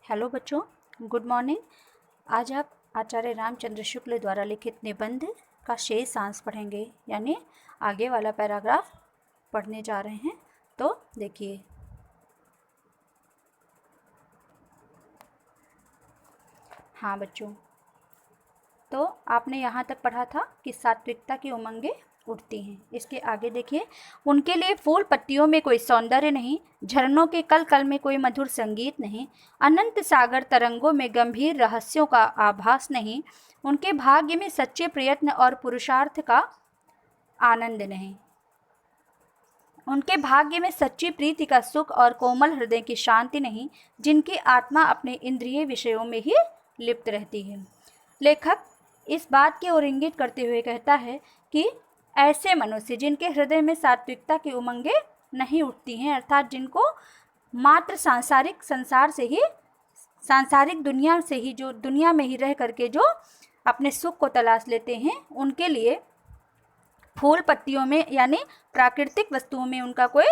Hello बच्चों, good morning. आज आप आचार्य रामचंद्र शुक्ल द्वारा लिखित निबंध का शेषांश पढ़ेंगे, यानी आगे वाला पैराग्राफ पढ़ने जा रहे हैं। तो देखिए, हाँ बच्चों, तो आपने यहाँ तक पढ़ा था कि सात्विकता की उमंगें उठती हैं। इसके आगे देखिए, उनके लिए फूल पत्तियों में कोई सौंदर्य नहीं, झरनों के कल कल में कोई मधुर संगीत नहीं, अनंत सागर तरंगों में गंभीर रहस्यों का आभास नहीं, उनके भाग्य में सच्चे प्रयत्न और पुरुषार्थ का आनंद नहीं, उनके भाग्य में सच्ची प्रीति का सुख और कोमल हृदय की शांति नहीं, जिनकी आत्मा अपने इंद्रिय विषयों में ही लिप्त रहती है। लेखक इस बात की ओर इंगित करते हुए कहता है कि ऐसे मनुष्य जिनके हृदय में सात्विकता की उमंगें नहीं उठती हैं, अर्थात जिनको मात्र सांसारिक संसार से ही, सांसारिक दुनिया से ही, जो दुनिया में ही रह करके जो अपने सुख को तलाश लेते हैं, उनके लिए फूल पत्तियों में यानी प्राकृतिक वस्तुओं में उनका कोई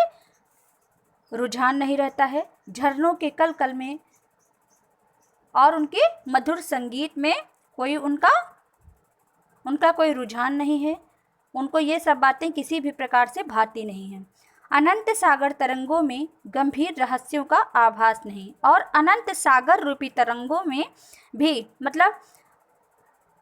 रुझान नहीं रहता है, झरनों के कल कल में और उनके मधुर संगीत में कोई उनका कोई रुझान नहीं है। उनको ये सब बातें किसी भी प्रकार से भाती नहीं हैं। अनंत सागर तरंगों में गंभीर रहस्यों का आभास नहीं, और अनंत सागर रूपी तरंगों में भी, मतलब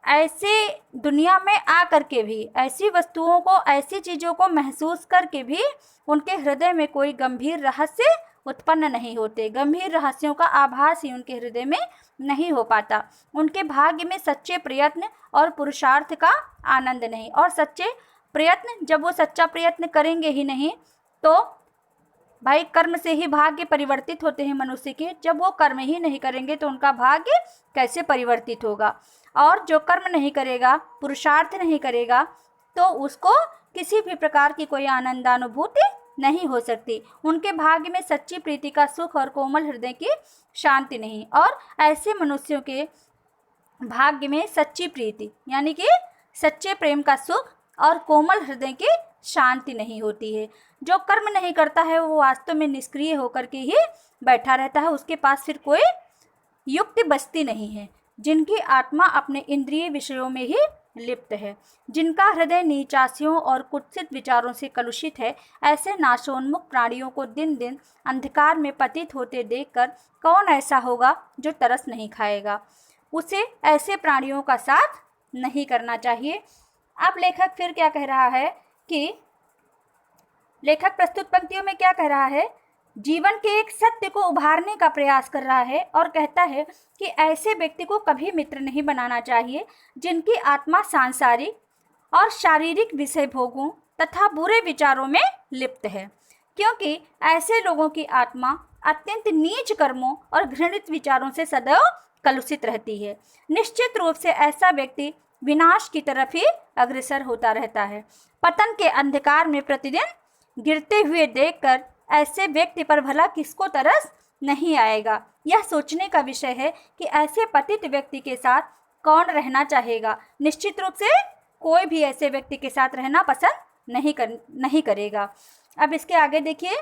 ऐसे दुनिया में आ करके भी, ऐसी वस्तुओं को, ऐसी चीज़ों को महसूस करके भी उनके हृदय में कोई गंभीर रहस्य उत्पन्न नहीं होते। गंभीर रहस्यों का आभास ही उनके हृदय में नहीं हो पाता। उनके भाग्य में सच्चे प्रयत्न और पुरुषार्थ का आनंद नहीं, और सच्चे प्रयत्न, जब वो सच्चा प्रयत्न करेंगे ही नहीं तो भाई कर्म से ही भाग्य परिवर्तित होते हैं मनुष्य के। जब वो कर्म ही नहीं करेंगे तो उनका भाग्य कैसे परिवर्तित होगा। और जो कर्म नहीं करेगा, पुरुषार्थ नहीं करेगा, तो उसको किसी भी प्रकार की कोई आनंदानुभूति नहीं हो सकती। उनके भाग्य में सच्ची प्रीति का सुख और कोमल हृदय की शांति नहीं, और ऐसे मनुष्यों के भाग्य में सच्ची प्रीति यानी कि सच्चे प्रेम का सुख और कोमल हृदय की शांति नहीं होती है। जो कर्म नहीं करता है वो वास्तव में निष्क्रिय होकर के ही बैठा रहता है, उसके पास फिर कोई युक्ति बचती नहीं है। जिनकी आत्मा अपने इंद्रिय विषयों में ही लिप्त है, जिनका हृदय नीचासियों और कुत्सित विचारों से कलुषित है, ऐसे नाशोन्मुख प्राणियों को दिन दिन अंधकार में पतित होते देखकर कौन ऐसा होगा जो तरस नहीं खाएगा। उसे ऐसे प्राणियों का साथ नहीं करना चाहिए। अब लेखक फिर क्या कह रहा है कि लेखक प्रस्तुत पंक्तियों में क्या कह रहा है, जीवन के एक सत्य को उभारने का प्रयास कर रहा है और कहता है कि ऐसे व्यक्ति को कभी मित्र नहीं बनाना चाहिए जिनकी आत्मा सांसारिक और शारीरिक विषय भोगों तथा बुरे विचारों में लिप्त है, क्योंकि ऐसे लोगों की आत्मा अत्यंत नीच कर्मों और घृणित विचारों से सदैव कलुषित रहती है। निश्चित रूप से ऐसा व्यक्ति विनाश की तरफ ही अग्रसर होता रहता है। पतन के अंधकार में प्रतिदिन गिरते हुए देखकर ऐसे व्यक्ति पर भला किसको तरस नहीं आएगा। यह सोचने का विषय है कि ऐसे पतित व्यक्ति के साथ कौन रहना चाहेगा। निश्चित रूप से कोई भी ऐसे व्यक्ति के साथ रहना पसंद नहीं करेगा। अब इसके आगे देखिए,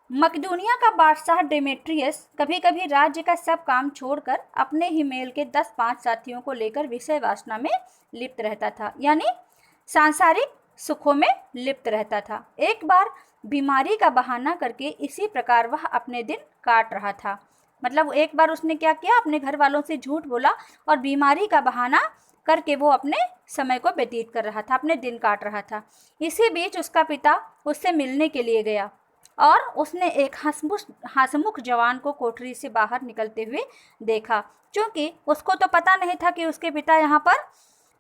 मकदूनिया का बादशाह डेमेट्रियस कभी कभी राज्य का सब काम छोड़कर अपने ही मेल के 10-5 साथियों को लेकर विषय वासना में लिप्त रहता था, यानी सांसारिक सुखों में लिप्त रहता था। एक बार बीमारी का बहाना करके इसी प्रकार वह अपने दिन काट रहा था। मतलब एक बार उसने क्या किया, अपने घर वालों से झूठ बोला और बीमारी का बहाना करके वो अपने समय को व्यतीत कर रहा था, अपने दिन काट रहा था। इसी बीच उसका पिता उससे मिलने के लिए गया और उसने एक हंसमुख जवान को कोठरी से बाहर निकलते हुए देखा। क्योंकि उसको तो पता नहीं था कि उसके पिता यहाँ पर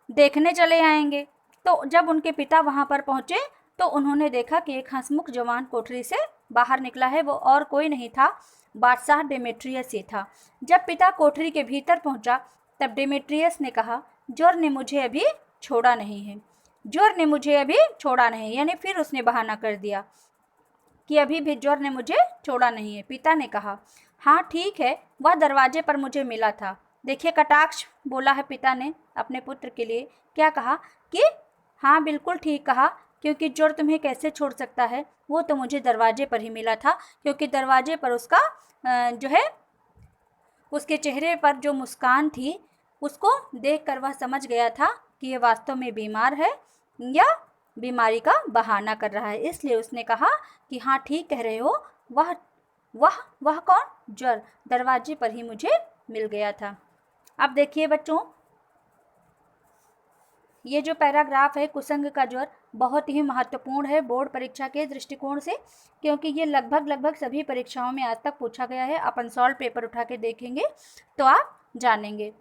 देखने चले आएंगे, तो जब उनके पिता वहाँ पर पहुँचे तो उन्होंने देखा कि एक हंसमुख जवान कोठरी से बाहर निकला है। वो और कोई नहीं था, बादशाह डेमेट्रियस ही था। जब पिता कोठरी के भीतर पहुँचा तब डेमेट्रियस ने कहा, जोर ने मुझे अभी छोड़ा नहीं है, जोर ने मुझे अभी छोड़ा नहीं, यानी फिर उसने बहाना कर दिया कि अभी भी जोर ने मुझे छोड़ा नहीं है। पिता ने कहा, हाँ ठीक है, वह दरवाजे पर मुझे मिला था। देखिए, कटाक्ष बोला है पिता ने अपने पुत्र के लिए। क्या कहा कि हाँ बिल्कुल ठीक कहा, क्योंकि जोर तुम्हें कैसे छोड़ सकता है, वो तो मुझे दरवाजे पर ही मिला था, क्योंकि दरवाजे पर उसका जो है उसके चेहरे पर जो मुस्कान थी उसको देखकर वह समझ गया था कि यह वास्तव में बीमार है या बीमारी का बहाना कर रहा है। इसलिए उसने कहा कि हाँ ठीक कह रहे हो, वह कौन? ज्वर दरवाजे पर ही मुझे मिल गया था। अब देखिए बच्चों, ये जो पैराग्राफ है कुसंग का ज्वर बहुत ही महत्वपूर्ण है बोर्ड परीक्षा के दृष्टिकोण से, क्योंकि ये लगभग सभी परीक्षाओं में आज तक पूछा गया है। आप अनसॉल्व पेपर उठा के देखेंगे तो आप जानेंगे।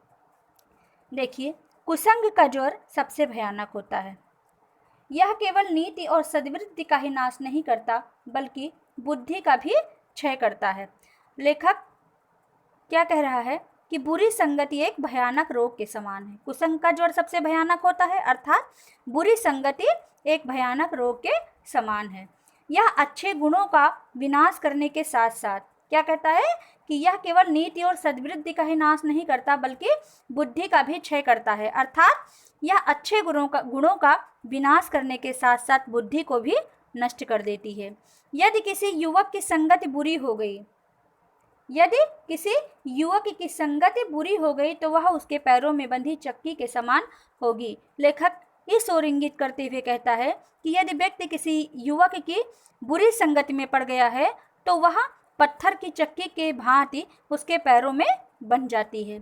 देखिए, कुसंग का ज्वर सबसे भयानक होता है। यह केवल नीति और सद्वृत्ति का ही नाश नहीं करता बल्कि बुद्धि का भी क्षय करता है। लेखक क्या कह रहा है कि बुरी संगति एक भयानक रोग के समान है। कुसंग का ज्वर सबसे भयानक होता है, अर्थात बुरी संगति एक भयानक रोग के समान है। यह अच्छे गुणों का विनाश करने के साथ साथ क्या कहता है कि यह केवल नीति और सद्वृत्ति का ही नाश नहीं करता बल्कि बुद्धि का भी क्षय करता है, अर्थात यह अच्छे गुणों का विनाश करने के साथ साथ बुद्धि को भी नष्ट कर देती है। यदि किसी युवक की संगति बुरी हो गई तो वह उसके पैरों में बंधी चक्की के समान होगी। लेखक इस ओर इंगित करते हुए कहता है कि यदि व्यक्ति किसी युवक की बुरी संगति में पड़ गया है तो वह पत्थर की चक्की के भांति उसके पैरों में बन जाती है।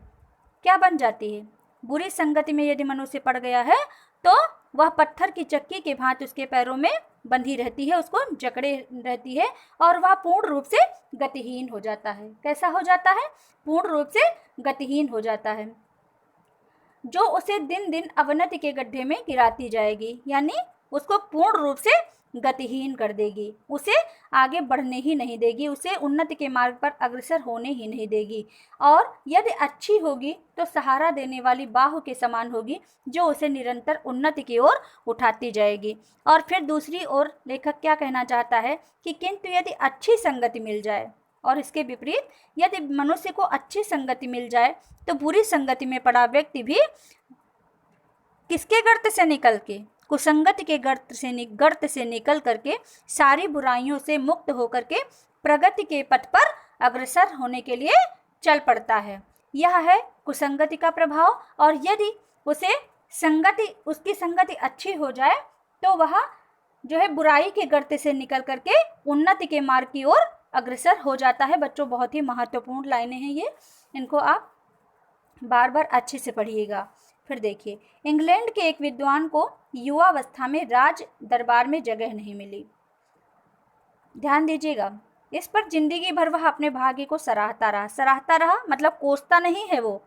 क्या बन जाती है? बुरी संगति में यदि मनुष्य पड़ गया है तो वह पत्थर की चक्की के भांति उसके पैरों में बंधी रहती है, उसको जकड़े रहती है और वह पूर्ण रूप से गतिहीन हो जाता है। कैसा हो जाता है? पूर्ण रूप से गतिहीन हो जाता है, जो उसे दिन दिन अवनति के गड्ढे में गिराती जाएगी, यानी उसको पूर्ण रूप से गतिहीन कर देगी, उसे आगे बढ़ने ही नहीं देगी, उसे उन्नति के मार्ग पर अग्रसर होने ही नहीं देगी। और यदि अच्छी होगी तो सहारा देने वाली बाह के समान होगी जो उसे निरंतर उन्नति की ओर उठाती जाएगी। और फिर दूसरी ओर लेखक क्या कहना चाहता है कि किंतु यदि अच्छी संगति मिल जाए और इसके विपरीत यदि मनुष्य को अच्छी संगति मिल जाए तो बुरी संगति में पड़ा व्यक्ति भी किसके गर्त से निकल के, कुसंगति के गर्त से निकल करके सारी बुराइयों से मुक्त होकर के प्रगति के पथ पर अग्रसर होने के लिए चल पड़ता है। यह है कुसंगति का प्रभाव। और यदि उसकी संगति अच्छी हो जाए तो वह जो है बुराई के गर्त से निकल करके उन्नति के मार्ग की ओर अग्रसर हो जाता है। बच्चों, बहुत ही महत्वपूर्ण लाइनें हैं ये, इनको आप बार बार अच्छे से पढ़िएगा। फिर देखिए, इंग्लैंड के एक विद्वान को युवावस्था में राज दरबार में जगह नहीं मिली। ध्यान दीजिएगा, इस पर जिंदगी भर वह अपने भाग्य को सराहता रहा मतलब कोसता नहीं है, वो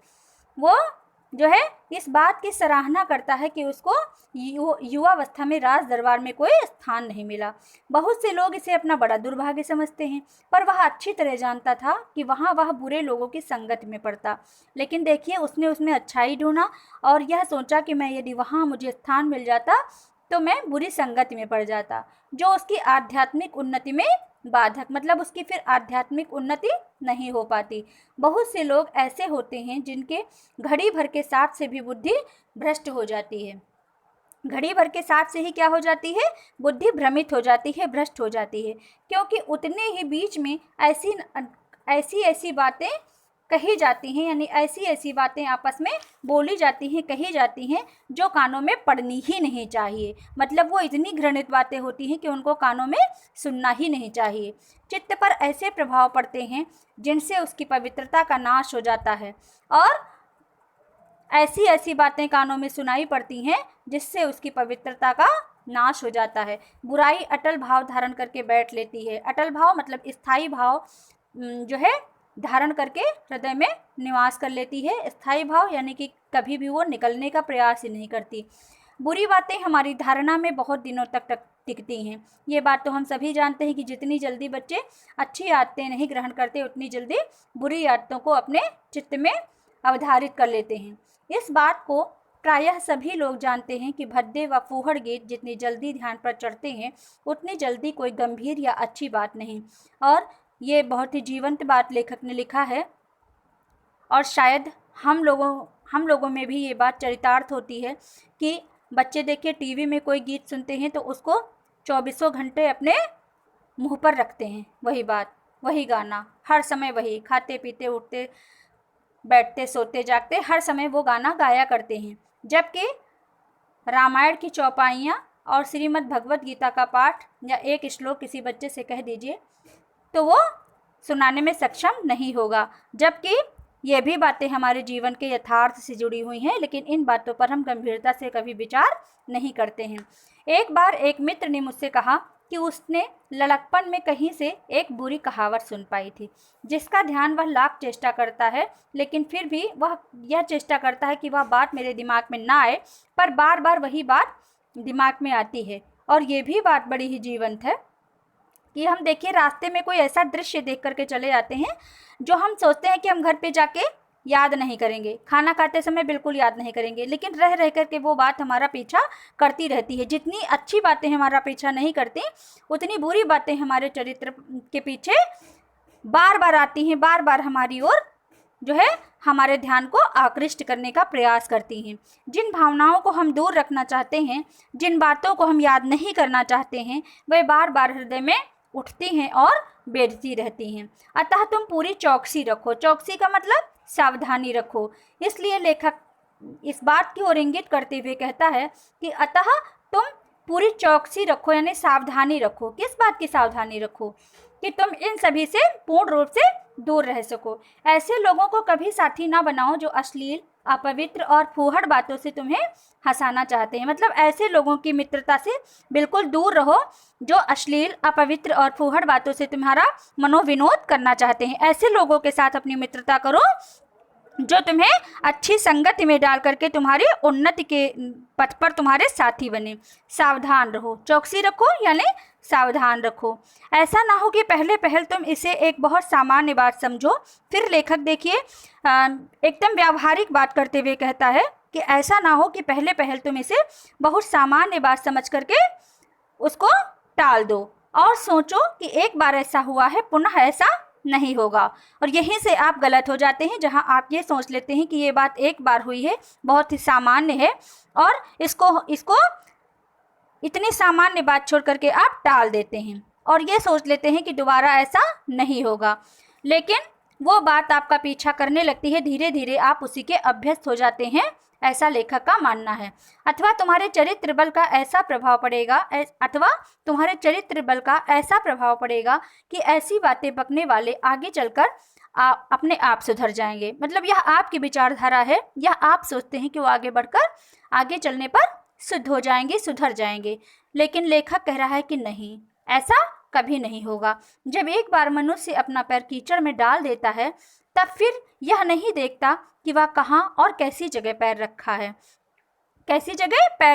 जो है इस बात की सराहना करता है कि उसको युवावस्था में राज दरबार में कोई स्थान नहीं मिला। बहुत से लोग इसे अपना बड़ा दुर्भाग्य समझते हैं, पर वह अच्छी तरह जानता था कि वहाँ वह बुरे लोगों की संगत में पड़ता। लेकिन देखिए, उसने उसमें अच्छाई ढूंढा और यह सोचा कि मैं यदि वहाँ मुझे स्थान मिल जाता तो मैं बुरी संगति में पड़ जाता, जो उसकी आध्यात्मिक उन्नति में बाधक, मतलब उसकी फिर आध्यात्मिक उन्नति नहीं हो पाती। बहुत से लोग ऐसे होते हैं जिनके घड़ी भर के साथ से भी बुद्धि भ्रष्ट हो जाती है। घड़ी भर के साथ से ही क्या हो जाती है? बुद्धि भ्रमित हो जाती है, भ्रष्ट हो जाती है, क्योंकि उतने ही बीच में ऐसी बातें कही जाती हैं, यानी ऐसी बातें आपस में बोली जाती हैं, कही जाती हैं जो कानों में पड़नी ही नहीं चाहिए। मतलब वो इतनी घृणित बातें होती हैं कि उनको कानों में सुनना ही नहीं चाहिए। चित्त पर ऐसे प्रभाव पड़ते हैं जिनसे उसकी पवित्रता का नाश हो जाता है, और ऐसी बातें कानों में सुनाई पड़ती हैं जिससे उसकी पवित्रता का नाश हो जाता है। बुराई अटल भाव धारण करके बैठ लेती है। अटल भाव मतलब स्थायी भाव जो है धारण करके हृदय में निवास कर लेती है। स्थायी भाव यानी कि कभी भी वो निकलने का प्रयास ही नहीं करती। बुरी बातें हमारी धारणा में बहुत दिनों तक टिकती हैं। ये बात तो हम सभी जानते हैं कि जितनी जल्दी बच्चे अच्छी आदतें नहीं ग्रहण करते, उतनी जल्दी बुरी आदतों को अपने चित्त में अवधारित कर लेते हैं। इस बात को प्रायः सभी लोग जानते हैं कि भद्दे व फूहड़ गीत जितनी जल्दी ध्यान पर चढ़ते हैं उतनी जल्दी कोई गंभीर या अच्छी बात नहीं। और ये बहुत ही जीवंत बात लेखक ने लिखा है, और शायद हम लोगों में भी ये बात चरितार्थ होती है कि बच्चे देखिए टीवी में कोई गीत सुनते हैं तो उसको 24 घंटे अपने मुंह पर रखते हैं, वही बात, वही गाना, हर समय वही, खाते पीते उठते बैठते सोते जागते हर समय वो गाना गाया करते हैं, जबकि रामायण की चौपाइयाँ और श्रीमद् भगवत गीता का पाठ या एक श्लोक किसी बच्चे से कह दीजिए तो वो सुनाने में सक्षम नहीं होगा। जबकि ये भी बातें हमारे जीवन के यथार्थ से जुड़ी हुई हैं, लेकिन इन बातों पर हम गंभीरता से कभी विचार नहीं करते हैं। एक बार एक मित्र ने मुझसे कहा कि उसने लड़कपन में कहीं से एक बुरी कहावत सुन पाई थी, जिसका ध्यान वह लाख चेष्टा करता है, लेकिन फिर भी वह यह चेष्टा करता है कि वह बात मेरे दिमाग में ना आए, पर बार बार वही बात दिमाग में आती है। और ये भी बात बड़ी ही जीवंत है कि हम देखिए रास्ते में कोई ऐसा दृश्य देख करके चले जाते हैं जो हम सोचते हैं कि हम घर पे जाके याद नहीं करेंगे, खाना खाते समय बिल्कुल याद नहीं करेंगे, लेकिन रह रह करके वो बात हमारा पीछा करती रहती है। जितनी अच्छी बातें हमारा पीछा नहीं करती, उतनी बुरी बातें हमारे चरित्र के पीछे बार बार आती हैं, बार बार हमारी ओर जो है हमारे ध्यान को आकृष्ट करने का प्रयास करती हैं। जिन भावनाओं को हम दूर रखना चाहते हैं, जिन बातों को हम याद नहीं करना चाहते हैं, वे बार बार हृदय में उठती हैं और बेधती रहती हैं। अतः तुम पूरी चौकसी रखो। चौकसी का मतलब सावधानी रखो। इसलिए लेखक इस बात की ओर इंगित करते हुए कहता है कि अतः तुम पूरी चौकसी रखो, यानी सावधानी रखो। किस बात की सावधानी रखो? कि तुम इन सभी से पूर्ण रूप से दूर रह सको। ऐसे लोगों को कभी साथी ना बनाओ जो अश्लील, अपवित्र और फूहड़ बातों से तुम्हें हंसाना चाहते हैं। मतलब ऐसे लोगों की मित्रता से बिल्कुल दूर रहो जो अश्लील, अपवित्र और फूहड़ बातों से तुम्हारा मनोविनोद करना चाहते हैं। ऐसे लोगों के साथ अपनी मित्रता करो जो तुम्हें अच्छी संगति में डाल करके तुम्हारी उन्नति के पथ पर तुम्हारे साथी बने। सावधान रहो, चौकसी रखो यानी सावधान रखो। ऐसा ना हो कि पहले पहल तुम इसे एक बहुत सामान्य बात समझो। फिर लेखक देखिए एकदम व्यावहारिक बात करते हुए कहता है कि ऐसा ना हो कि पहले पहल तुम इसे बहुत सामान्य बात समझ करके उसको टाल दो और सोचो कि एक बार ऐसा हुआ है, पुनः ऐसा नहीं होगा। और यहीं से आप गलत हो जाते हैं, जहां आप ये सोच लेते हैं कि ये बात एक बार हुई है, बहुत ही सामान्य है, और इसको इतनी सामान्य बात छोड़ करके आप टाल देते हैं और ये सोच लेते हैं कि दोबारा ऐसा नहीं होगा। लेकिन वो बात आपका पीछा करने लगती है, धीरे धीरे आप उसी के अभ्यस्त हो जाते हैं, ऐसा लेखक का मानना है। अथवा तुम्हारे चरित्र बल का ऐसा प्रभाव पड़ेगा कि ऐसी बातें बकने वाले आगे चलकर अपने आप सुधर जाएंगे। मतलब यह आपकी विचारधारा है, यह आप सोचते हैं कि वो आगे बढ़कर आगे चलने पर शुद्ध हो जाएंगे, सुधर जाएंगे। लेकिन लेखक कह रहा है कि नहीं, ऐसा कभी नहीं होगा। जब एक बार मनुष्य अपना पैर कीचड़ में डाल देता है, तब फिर यह नहीं देखता कि वह कहाँ और कैसी जगह पैर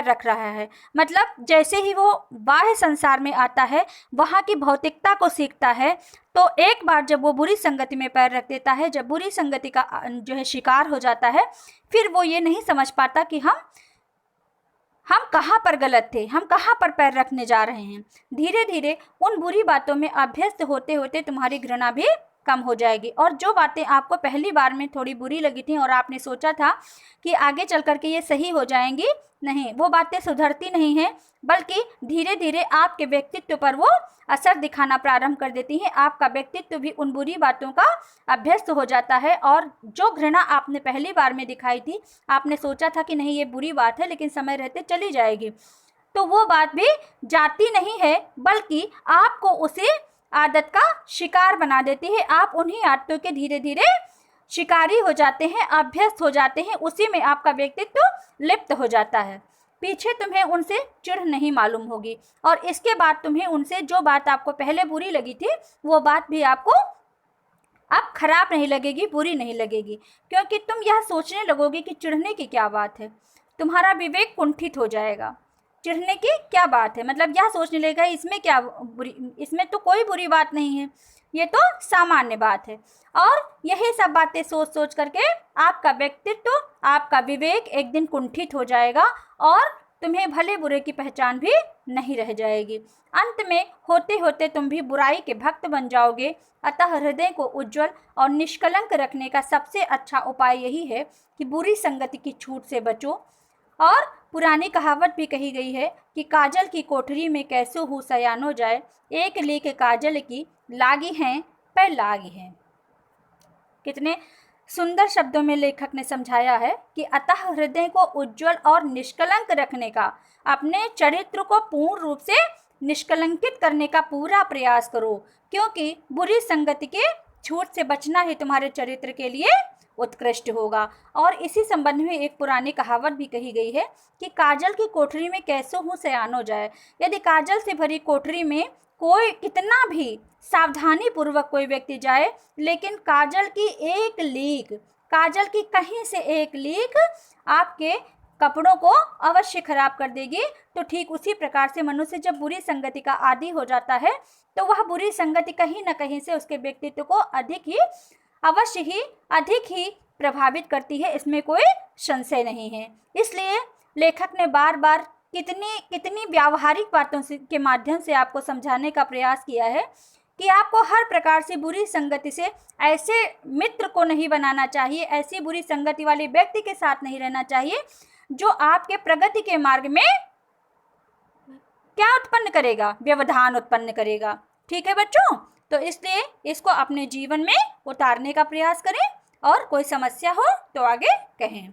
रख रहा है। मतलब जैसे ही वो बाह्य संसार में आता है, वहाँ की भौतिकता को सीखता है, तो एक बार जब वो बुरी संगति में पैर रख देता है, जब बुरी संगति का जो है शिकार हो जाता है, फिर वो ये नहीं समझ पाता कि हम कहाँ पर गलत थे, हम कहाँ पर पैर रखने जा रहे हैं। धीरे धीरे उन बुरी बातों में अभ्यस्त होते होते तुम्हारी घृणा भी कम हो जाएगी, और जो बातें आपको पहली बार में थोड़ी बुरी लगी थी और आपने सोचा था कि आगे चल करके ये सही हो जाएंगी, नहीं, वो बातें सुधरती नहीं हैं, बल्कि धीरे धीरे आपके व्यक्तित्व पर वो असर दिखाना प्रारंभ कर देती हैं। आपका व्यक्तित्व भी उन बुरी बातों का अभ्यस्त हो जाता है, और जो घृणा आपने पहली बार में दिखाई थी, आपने सोचा था कि नहीं ये बुरी बात है, लेकिन समय रहते चली जाएगी, तो वो बात भी जाती नहीं है, बल्कि आपको उसे आदत का शिकार बना देती है। आप उन्हीं आदतों के धीरे धीरे शिकारी हो जाते हैं, अभ्यस्त हो जाते हैं, उसी में आपका व्यक्तित्व लिप्त हो जाता है। पीछे तुम्हें उनसे चिढ़ नहीं मालूम होगी, और इसके बाद तुम्हें उनसे जो बात आपको पहले बुरी लगी थी, वो बात भी आपको अब खराब नहीं लगेगी, बुरी नहीं लगेगी, क्योंकि तुम यह सोचने लगोगे कि चिढ़ने की क्या बात है। तुम्हारा विवेक कुंठित हो जाएगा। चिढ़ने की क्या बात है, मतलब यह सोचने लगेगा इसमें तो कोई बुरी बात नहीं है, ये तो सामान्य बात है। और यही सब बातें सोच सोच करके आपका व्यक्तित्व, आपका विवेक एक दिन कुंठित हो जाएगा, और तुम्हें भले बुरे की पहचान भी नहीं रह जाएगी। अंत में होते होते तुम भी बुराई के भक्त बन जाओगे। अतः हृदय को उज्जवल और निष्कलंक रखने का सबसे अच्छा उपाय यही है कि बुरी संगति की छूट से बचो। और पुरानी कहावत भी कही गई है कि काजल की कोठरी में कैसो हूँ सयानो जाए, एक लीक काजल की लागी हैं पर लागी हैं। कितने सुंदर शब्दों में लेखक ने समझाया है कि अतः हृदय को उज्जवल और निष्कलंक रखने का, अपने चरित्र को पूर्ण रूप से निष्कलंकित करने का पूरा प्रयास करो, क्योंकि बुरी संगति के छूट से बचना ही तुम्हारे चरित्र के लिए उत्कृष्ट होगा। और इसी संबंध में एक पुरानी कहावत भी कही गई है कि काजल की कोठरी में कैसो हूँ सयानो जाए। यदि काजल से भरी कोठरी में कोई कितना भी सावधानी पूर्वक कोई व्यक्ति जाए, लेकिन काजल की एक लीक, काजल की कहीं से एक लीक आपके कपड़ों को अवश्य खराब कर देगी। तो ठीक उसी प्रकार से मनुष्य जब बुरी संगति का आदी हो जाता है, तो वह बुरी संगति कहीं न कहीं से उसके व्यक्तित्व को अधिक ही प्रभावित करती है, इसमें कोई संशय नहीं है। इसलिए लेखक ने बार बार कितनी व्यावहारिक बातों के माध्यम से आपको समझाने का प्रयास किया है कि आपको हर प्रकार से बुरी संगति से ऐसे मित्र को नहीं बनाना चाहिए, ऐसी बुरी संगति वाले व्यक्ति के साथ नहीं रहना चाहिए जो आपके प्रगति के मार्ग में क्या उत्पन्न करेगा, व्यवधान उत्पन्न करेगा। ठीक है बच्चों, तो इसलिए इसको अपने जीवन में उतारने का प्रयास करें और कोई समस्या हो तो आगे कहें।